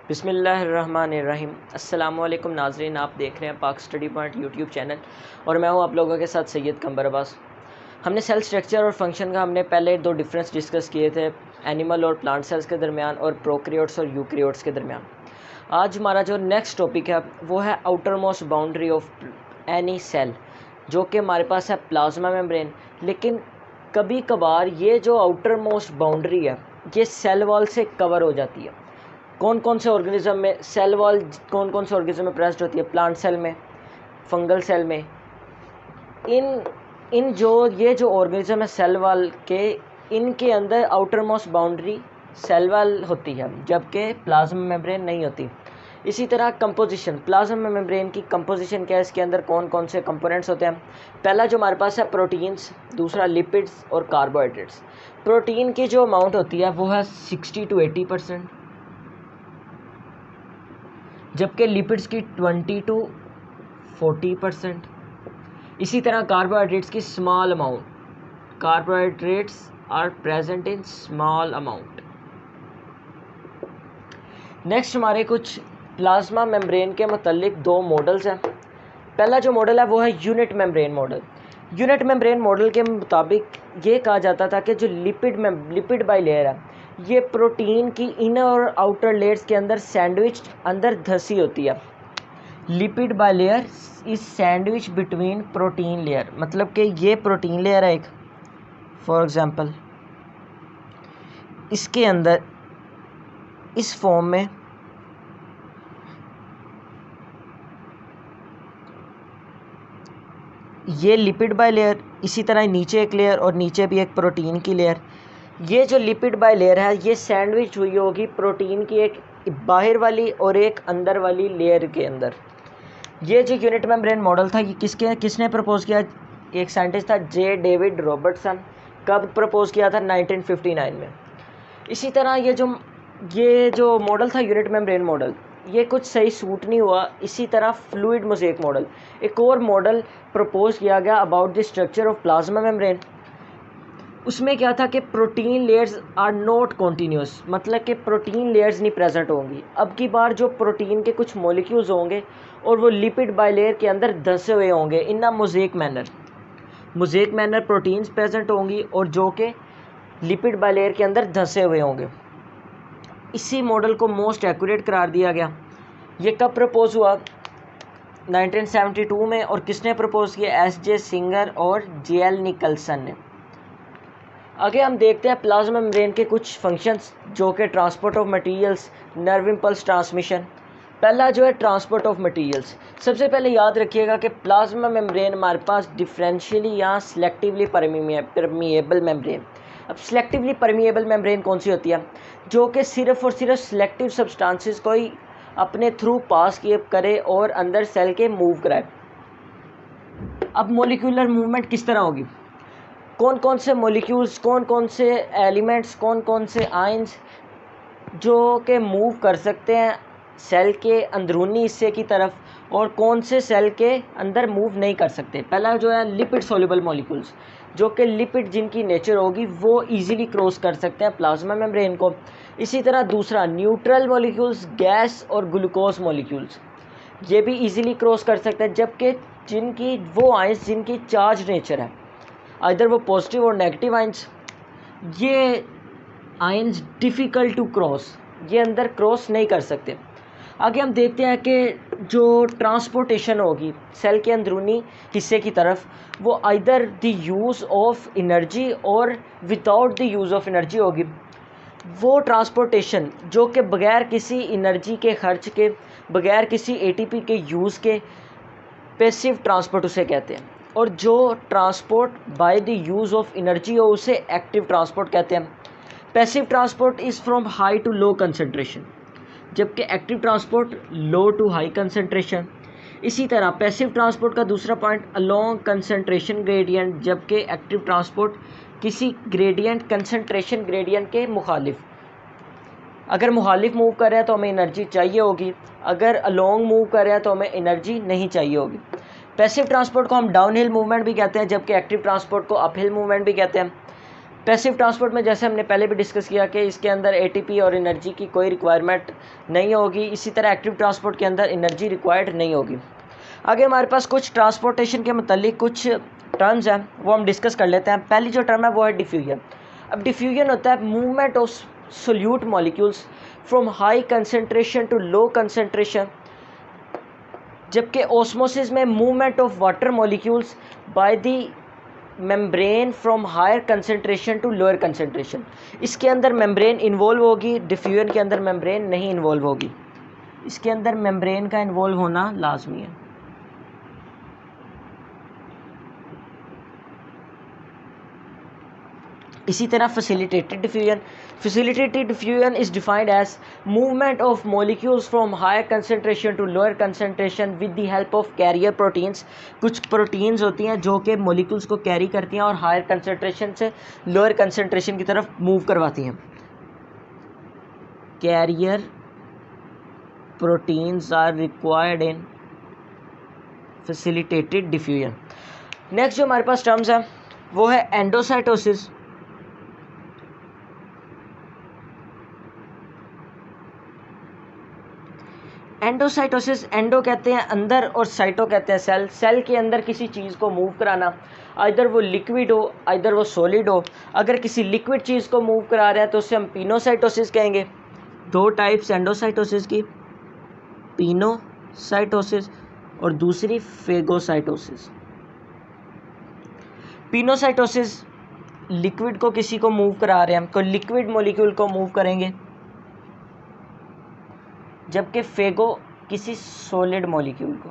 बिस्मिल्लाहिर्रहमानिर्रहीम। अस्सलामुअलैकुम नाज़रीन, आप देख रहे हैं पाक स्टडी पॉइंट यूट्यूब चैनल और मैं हूं आप लोगों के साथ सैयद कंबर अब्बास। हमने सेल स्ट्रक्चर और फंक्शन का हमने पहले दो डिफरेंस डिस्कस किए थे, एनिमल और प्लांट सेल्स के दरमियान और प्रोकैरियोट्स और यूकैरियोट्स के दरमियान। आज हमारा जो नेक्स्ट टॉपिक है वो है outermost boundary of any cell, जो कि हमारे पास है प्लाज्मा मेम्ब्रेन। लेकिन कभी कभार ये जो आउटर मोस्ट बाउंड्री है ये सेल वॉल से कवर हो जाती है। कौन कौन से ऑर्गेनिज्म में सेल वॉल कौन कौन से ऑर्गेनिज्म में प्रेजेंट होती है? प्लांट सेल में, फंगल सेल में। इन इन जो ये जो ऑर्गेनिज्म है सेल वॉल के, इनके अंदर outermost boundary cell wall होती है, जबकि प्लाज्मा मेम्ब्रेन नहीं होती। इसी तरह कंपोजिशन, प्लाज्मा मेम्ब्रेन की कंपोजिशन क्या है, इसके अंदर कौन कौन से कंपोनेंट्स होते हैं? पहला जो हमारे पास है प्रोटीन्स, दूसरा लिपिड्स और कार्बोहाइड्रेट्स। प्रोटीन की जो अमाउंट होती है वो है 60 to 80%, जबकि लिपिड्स की 20 to 40%। इसी तरह कार्बोहाइड्रेट्स की small amount, carbohydrates are present in small amount. Next हमारे कुछ प्लाज्मा मेम्ब्रेन के मतलब दो मॉडल्स हैं। पहला जो मॉडल है वो है unit membrane model. Unit membrane model के मुताबिक ये कहा जाता था कि जो लिपिड बाई लेयर है ये प्रोटीन की इनर और आउटर लेयर्स के अंदर सैंडविच अंदर धसी होती है। Lipid by layer is sandwich between protein layer, मतलब कि ये प्रोटीन लेयर है एक, फॉर एग्जांपल इसके अंदर इस फॉर्म में ये लिपिड बाई लेयर, इसी तरह नीचे एक लेयर और नीचे भी एक प्रोटीन की लेयर। ये जो लिपिड बाई लेयर है ये सैंडविच हुई होगी प्रोटीन की एक बाहर वाली और एक अंदर वाली लेयर के अंदर। ये जो यूनिट मेम्ब्रेन मॉडल था ये किसने प्रपोज किया? एक साइंटिस्ट था जे डेविड रॉबर्टसन। कब प्रपोज किया था? 1959 में। इसी तरह ये जो मॉडल था यूनिट मेम्ब्रेन मॉडल, ये कुछ सही सूट नहीं हुआ। इसी तरह फ्लूइड मोज़ेक मॉडल, एक और मॉडल प्रपोज किया गया about the structure of plasma membrane. उसमें क्या था कि protein layers are not continuous, मतलब कि प्रोटीन लेयर्स नहीं प्रेजेंट होंगी। अब की बार जो प्रोटीन के कुछ मॉलिक्यूल्स होंगे और वो लिपिड बाई लेयर के अंदर धंसे हुए होंगे इन अ मोज़ेक मैनर प्रोटीन्स प्रेजेंट होंगी और जो कि लिपिड बाई लेयर के अंदर धंसे हुए होंगे। इसी मॉडल को मोस्ट एक्यूरेट करार दिया गया। ये कब प्रपोज हुआ? 1972 में। और किसने प्रपोज किया? एस.जे. सिंगर और जे.एल. निकलसन ने। आगे हम देखते हैं प्लाज्मा मेम्ब्रेन के कुछ फंक्शंस, जो कि transport of materials, nerve impulse transmission. पहला जो है ट्रांसपोर्ट ऑफ मटेरियल्स। सबसे पहले याद रखिएगा कि प्लाज्मा मेम्ब्रेन हमारे पास डिफरेंशियली या सिलेक्टिवली परमिएबल मेम्ब्रेन। अब सिलेक्टिवली परमिएबल मेम्ब्रेन कौन सी होती है? जो कि सिर्फ और सिर्फ सिलेक्टिव सब्सटेंसेस को ही अपने थ्रू पास करे और अंदर सेल के मूव कराए। अब मॉलिक्यूलर मूवमेंट किस तरह होगी? कौन कौन से मॉलिक्यूल्स, कौन कौन से एलिमेंट्स, कौन कौन से आयंस जो के मूव कर सकते हैं सेल के अंदरूनी हिस्से की तरफ, और कौन से सेल के अंदर मूव नहीं कर सकते? पहला जो है लिपिड सोल्यूबल मॉलिक्यूल्स, जो कि लिपिड जिनकी नेचर होगी वो इजीली क्रॉस कर सकते हैं प्लाज्मा मेम्ब्रेन को। इसी तरह दूसरा न्यूट्रल मॉलिक्यूल्स, गैस और ग्लूकोज मॉलिक्यूल्स, ये भी इजीली क्रॉस कर सकते हैं, जबकि जिनकी वो आयंस जिनकी चार्ज नेचर है, इधर वो पॉजिटिव और नेगेटिव आयंस, ये आयंस डिफ़िकल्ट टू क्रॉस, ये अंदर क्रॉस नहीं कर सकते। आगे हम देखते हैं कि जो ट्रांसपोर्टेशन होगी सेल के अंदरूनी हिस्से की तरफ, वो either the use of energy और without the use of energy होगी। वो ट्रांसपोर्टेशन जो कि बग़ैर किसी एनर्जी के खर्च के, बग़ैर किसी एटीपी के यूज़ के, पैसिव ट्रांसपोर्ट उसे कहते हैं। और जो transport by the use of energy हो उसे एक्टिव ट्रांसपोर्ट कहते हैं। Passive transport is from high to low concentration, जबकि active transport low to high concentration. इसी तरह पैसिव ट्रांसपोर्ट का दूसरा पॉइंट अलोंग कंसंट्रेशन ग्रेडियंट, जबकि एक्टिव ट्रांसपोर्ट किसी ग्रेडियंट, कंसंट्रेशन ग्रेडियंट के मुखालिफ। अगर मुखालिफ मूव कर रहे हैं तो हमें एनर्जी चाहिए होगी, अगर अलोंग मूव कर रहे हैं तो हमें एनर्जी नहीं चाहिए होगी। पैसिव ट्रांसपोर्ट को हम डाउन हिल मूवमेंट भी कहते हैं, जबकि एक्टिव ट्रांसपोर्ट को अप हिल मूवमेंट भी कहते हैं। पैसिव ट्रांसपोर्ट में जैसे हमने पहले भी डिस्कस किया कि इसके अंदर एटीपी और एनर्जी की कोई रिक्वायरमेंट नहीं होगी, इसी तरह एक्टिव ट्रांसपोर्ट के अंदर एनर्जी रिक्वायर्ड नहीं होगी। आगे हमारे पास कुछ ट्रांसपोर्टेशन के मतलब कुछ टर्म्स हैं, वो हम डिस्कस कर लेते हैं। पहली जो टर्म है वो है डिफ्यूजन। अब डिफ्यूजन होता है movement of solute molecules from high concentration to low concentration, जबकि ऑस्मोसिस में movement of water molecules by the membrane from higher concentration to lower concentration. इसके अंदर मेम्ब्रेन इन्वॉल्व होगी, डिफ्यूजन के अंदर मेम्ब्रेन नहीं इन्वॉल्व होगी। इसके अंदर मेम्ब्रेन का इन्वॉल्व होना लाजमी है। इसी तरह facilitated diffusion is defined as movement of molecules from higher concentration to lower concentration with the help of carrier proteins. कुछ प्रोटीन्स होती हैं जो कि मॉलिक्यूल्स को कैरी करती हैं और हायर कंसनट्रेशन से लोअर कंसनट्रेशन की तरफ मूव करवाती हैं। Carrier proteins are required in facilitated diffusion. Next जो हमारे पास टर्म्स है वो है एंडोसाइटोसिस। एंडोसाइटोसिस, एंडो कहते हैं अंदर और साइटो कहते हैं सेल। सेल के अंदर किसी चीज़ को मूव कराना, आइदर वो लिक्विड हो आइदर वो सॉलिड हो। अगर किसी लिक्विड चीज़ को मूव करा रहा है तो उसे हम पिनोसाइटोसिस कहेंगे। दो टाइप्स एंडोसाइटोसिस की, पिनोसाइटोसिस और दूसरी फेगोसाइटोसिस। पिनोसाइटोसिस लिक्विड को किसी को मूव करा रहे हैं, कोई लिक्विड मॉलिक्यूल को मूव करेंगे, जबकि फेगो किसी सॉलिड मॉलिक्यूल को।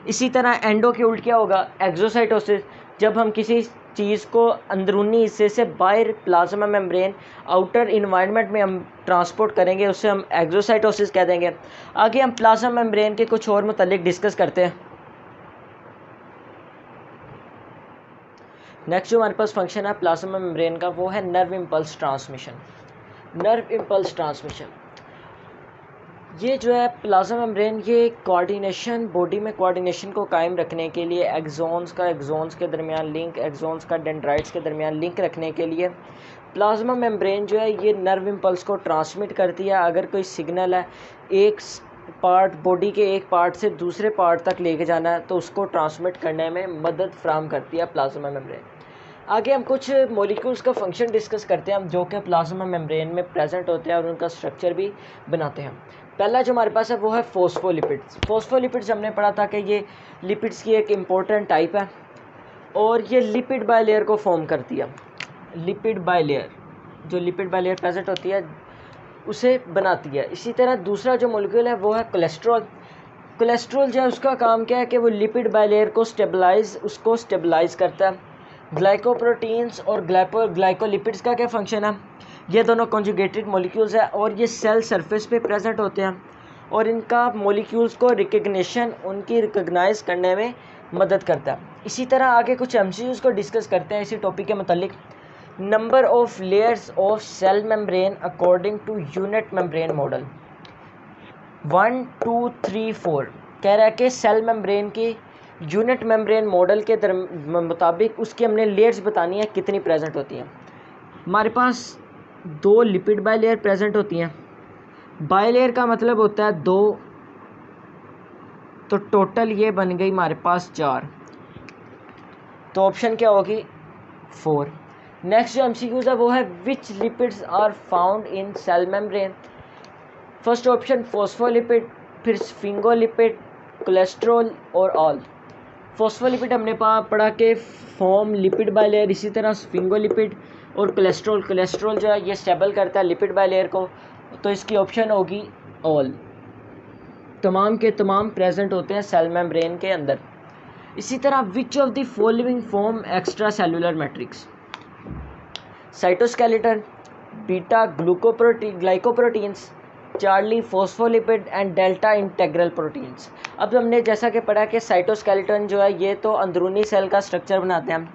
इसी तरह एंडो के उल्ट क्या होगा, एक्सोसाइटोसिस, जब हम किसी चीज़ को अंदरूनी हिस्से से बाहर प्लाज्मा मेम्ब्रेन आउटर इन्वायरमेंट में हम ट्रांसपोर्ट करेंगे, उससे हम एक्सोसाइटोसिस कह देंगे। आगे हम प्लाज्मा मेम्ब्रेन के कुछ और मुतालिक डिस्कस करते हैं। नेक्स्ट जो हमारे पास फंक्शन है प्लाज्मा मेम्ब्रेन का वो है nerve impulse transmission. Nerve impulse transmission ये जो है प्लाज्मा मेम्ब्रेन, ये कोऑर्डिनेशन, बॉडी में कोऑर्डिनेशन को कायम रखने के लिए, एक्सोन्स के दरमियान लिंक, एक्सोन्स का डेंड्राइट्स के दरमियान लिंक रखने के लिए प्लाज्मा मेम्ब्रेन जो है ये नर्व इम्पल्स को ट्रांसमिट करती है। अगर कोई सिग्नल है एक पार्ट, बॉडी के एक पार्ट से दूसरे पार्ट तक लेके जाना है तो उसको ट्रांसमिट करने में मदद फ्राहम करती है प्लाज्मा मेम्ब्रेन। आगे हम कुछ मॉलिक्यूल्स का फंक्शन डिस्कस करते हैं जो कि प्लाज्मा मेम्ब्रेन में प्रेजेंट होते हैं और उनका स्ट्रक्चर भी बनाते हैं। पहला जो हमारे पास है वो है फॉस्फोलिपिड्स। फॉस्फोलिपिड्स हमने पढ़ा था कि ये लिपिड्स की एक इम्पोर्टेंट टाइप है और ये लिपिड बाइलेयर को फॉर्म करती है। लिपिड बाइलेयर, जो लिपिड बाइलेयर प्रेजेंट होती है उसे बनाती है। इसी तरह दूसरा जो मॉलिक्यूल है वो है कोलेस्ट्रॉल। कोलेस्ट्रॉल जो है उसका काम क्या है कि वो लिपिड बाइलेयर को स्टेबलाइज करता है। ग्लाइकोप्रोटीन्स और ग्लाइकोलिपिड्स का क्या फंक्शन है, ये दोनों कॉन्जुगेटेड मॉलिक्यूल्स है और ये सेल सरफेस पे प्रेजेंट होते हैं और इनका मॉलिक्यूल्स को उनकी रिकग्नाइज करने में मदद करता है। इसी तरह आगे कुछ एमसीक्यूज़ को डिस्कस करते हैं इसी टॉपिक के मुतालिक। Number of layers of cell membrane according to unit membrane model 1 2 3 4 कह रहा है कि सेल मेम्ब्रेन की यूनिट मेम्ब्रेन मॉडल के मुताबिक उसकी हमने लेयर्स बतानी है कितनी प्रेजेंट होती हैं। हमारे पास 2 लिपिड बाइलेयर प्रेजेंट होती हैं। बाइलेयर का मतलब होता है 2, तो टोटल ये बन गई हमारे पास 4, तो ऑप्शन क्या होगी 4। नेक्स्ट जो एमसीक्यूज है वो है which lipids are found in cell membrane. First option phospholipid, फिर स्फिंगोलिपिड, कोलेस्ट्रॉल और ऑल। फॉस्फोलिपिड हमने पढ़ा के फॉर्म लिपिड बाइलेयर, इसी तरह स्फिंगोलिपिड और कोलेस्ट्रॉल जो है ये स्टेबल करता है लिपिड बाइलेयर को, तो इसकी ऑप्शन होगी ऑल। तमाम के तमाम प्रेजेंट होते हैं सेल मेम्ब्रेन के अंदर। इसी तरह which of the following form extra cellular matrix, cytoskeleton, beta glycoproteins, Charlie phospholipid and delta integral proteins. अब हमने जैसा कि पढ़ा कि साइटोस्केलेटन जो है ये तो अंदरूनी सेल का स्ट्रक्चर बनाते हैं।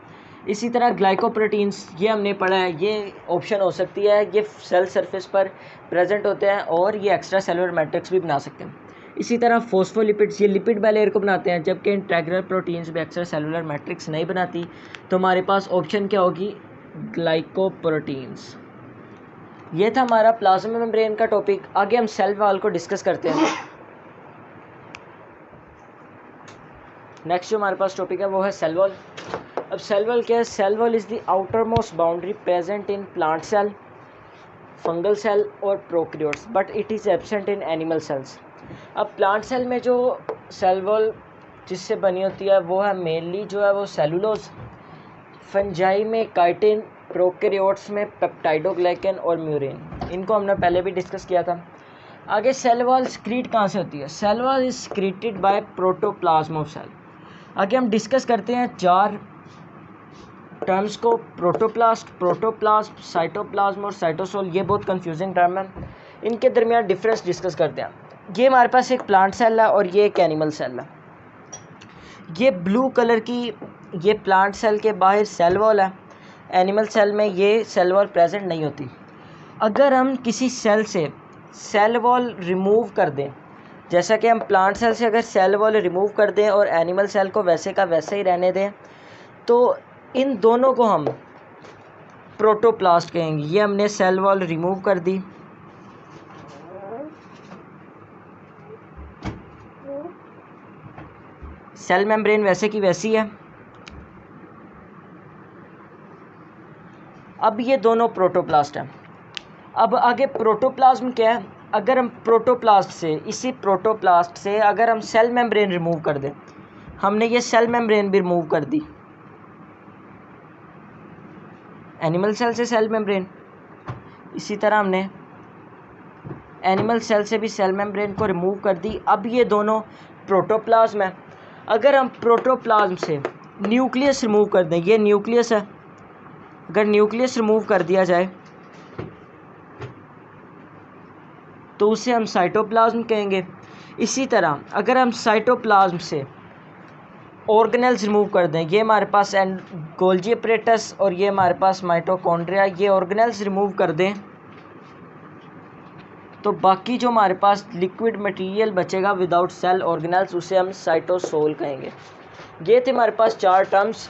इसी तरह ग्लाइकोप्रोटीन्स ये हमने पढ़ा है, ये ऑप्शन हो सकती है, ये सेल सरफेस पर प्रेजेंट होते हैं और ये एक्स्ट्रा सेलुलर मैट्रिक्स भी बना सकते हैं। इसी तरह फॉस्फोलिपिड्स ये लिपिड बाइलेयर को बनाते हैं, जबकि इंटेग्रल प्रोटीन्स भी एक्स्ट्रा सेलुलर मैट्रिक्स नहीं बनाती। तो हमारे पास ऑप्शन क्या होगी, ग्लाइकोप्रोटीन्स। ये था हमारा प्लाज्मा मेम्ब्रेन का टॉपिक। आगे हम सेल वॉल को डिस्कस करते हैं। नेक्स्ट जो हमारे पास टॉपिक है वो है सेल वॉल। अब सेल वॉल क्या है, cell wall is the outermost boundary present in plant cell, fungal cell और prokaryotes, but it is absent in animal cells. अब प्लांट सेल में जो सेल वॉल जिससे बनी होती है वो है मेनली जो है वो सेलुलोज, फंजाई में काइटिन, प्रोकैरियोट्स में पेप्टाइडोग्लाइकन और म्यूरिन। इनको हमने पहले भी डिस्कस किया था। आगे सेल वॉल स्क्रीट कहाँ से होती है, cell wall is secreted by protoplasm of cell. आगे हम डिस्कस करते हैं 4 टर्म्स को, प्रोटोप्लास्ट, प्रोटोप्लाज्म, साइटोप्लाज्म और साइटोसोल। ये बहुत कंफ्यूजिंग टर्म है, इनके दरमियान डिफरेंस डिस्कस करते हैं। ये हमारे पास एक प्लांट सेल है और ये एक एनिमल सेल है। ये ब्लू कलर की ये प्लांट सेल के बाहर सेल वॉल है, एनिमल सेल में ये सेल वॉल प्रेजेंट नहीं होती। अगर हम किसी सेल से सेल वॉल रिमूव कर दें, जैसा कि हम प्लांट सेल से अगर सेल वॉल रिमूव कर दें और एनिमल सेल को वैसे का वैसे ही रहने दें, तो इन दोनों को हम प्रोटोप्लास्ट कहेंगे। ये हमने सेल वॉल रिमूव कर दी, सेल मेम्ब्रेन वैसे की वैसी है। अब ये दोनों प्रोटोप्लास्ट हैं। अब आगे प्रोटोप्लाज्म क्या है, अगर हम प्रोटोप्लास्ट से, इसी प्रोटोप्लास्ट से अगर हम सेल मेम्ब्रेन रिमूव कर दें, हमने ये सेल मेम्ब्रेन भी रिमूव कर दी, एनिमल सेल से सेल मेम्ब्रेन, इसी तरह हमने एनिमल सेल से भी सेल मेम्ब्रेन को रिमूव कर दी। अब ये दोनों प्रोटोप्लाज्म है। अगर हम प्रोटोप्लाज्म से न्यूक्लियस रिमूव कर दें, ये न्यूक्लियस है, अगर न्यूक्लियस रिमूव कर दिया जाए तो उसे हम साइटोप्लाज्म कहेंगे। इसी तरह अगर हम साइटोप्लाज्म से ऑर्गेनेल्स रिमूव कर दें, ये हमारे पास गोल्जी अपरेटस और ये हमारे पास माइटोकॉन्ड्रिया, ये ऑर्गेनेल्स रिमूव कर दें तो बाकी जो हमारे पास लिक्विड मटेरियल बचेगा विदाउट सेल ऑर्गेनेल्स, उसे हम साइटोसोल कहेंगे। ये थे हमारे पास 4 टर्म्स।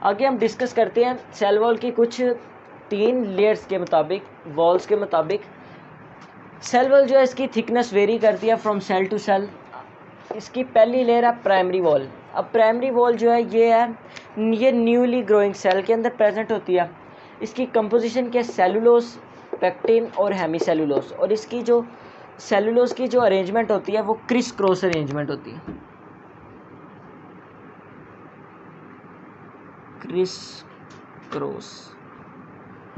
आगे हम डिस्कस करते हैं सेल वॉल की कुछ 3 लेयर्स के मुताबिक, वॉल्स के मुताबिक। सेल वॉल जो है इसकी थिकनेस वेरी करती है फ्रॉम सेल टू सेल। इसकी पहली लेयर है प्राइमरी वॉल। अब प्राइमरी वॉल जो है ये न्यूली ग्रोइंग सेल के अंदर प्रेजेंट होती है। इसकी कंपोजिशन क्या है, सेलुलोज, पेक्टिन और हेमीसेलुलोज, और इसकी जो सेलुलोज की जो अरेंजमेंट होती है वो क्रिस क्रॉस अरेंजमेंट होती है, क्रिस क्रॉस,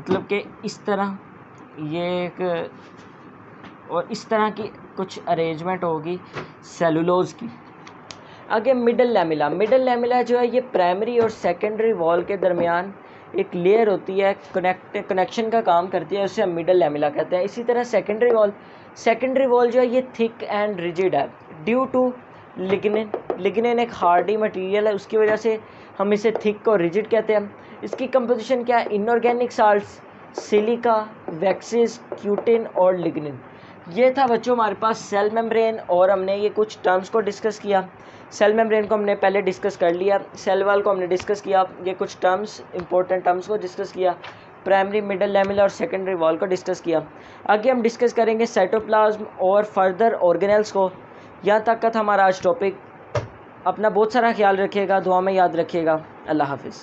मतलब कि इस तरह ये एक और इस तरह की कुछ अरेंजमेंट होगी सेलुलोज की। आगे मिडल लैमिला, मिडल लैमिला जो है ये प्राइमरी और सेकेंडरी वॉल के दरमियान एक लेयर होती है, कनेक्शन का काम करती है, उसे हम मिडल लैमिला कहते हैं। इसी तरह सेकेंडरी वॉल जो है ये थिक एंड रिजिड है ड्यू टू लिग्निन। लिग्निन एक हार्डी मटेरियल है, उसकी वजह से हम इसे थिक और रिजिड कहते हैं। इसकी कंपोजिशन क्या है, inorganic salts, silica, waxes, cutin और लिग्निन। ये था बच्चों हमारे पास सेल मेम्ब्रेन, और हमने ये कुछ टर्म्स को डिस्कस किया। सेल मेम्ब्रेन को हमने पहले डिस्कस कर लिया, सेल वॉल को हमने डिस्कस किया, ये कुछ टर्म्स, इंपॉर्टेंट टर्म्स को डिस्कस किया, प्राइमरी, मिडल लैमिला और सेकेंडरी वॉल को डिस्कस किया। आगे हम डिस्कस करेंगे साइटोप्लाज्म और फर्दर ऑर्गेनेल्स को। यहाँ तक का था हमारा आज टॉपिक। अपना बहुत सारा ख्याल रखिएगा, दुआ में याद रखिएगा। अल्लाह हाफिज़।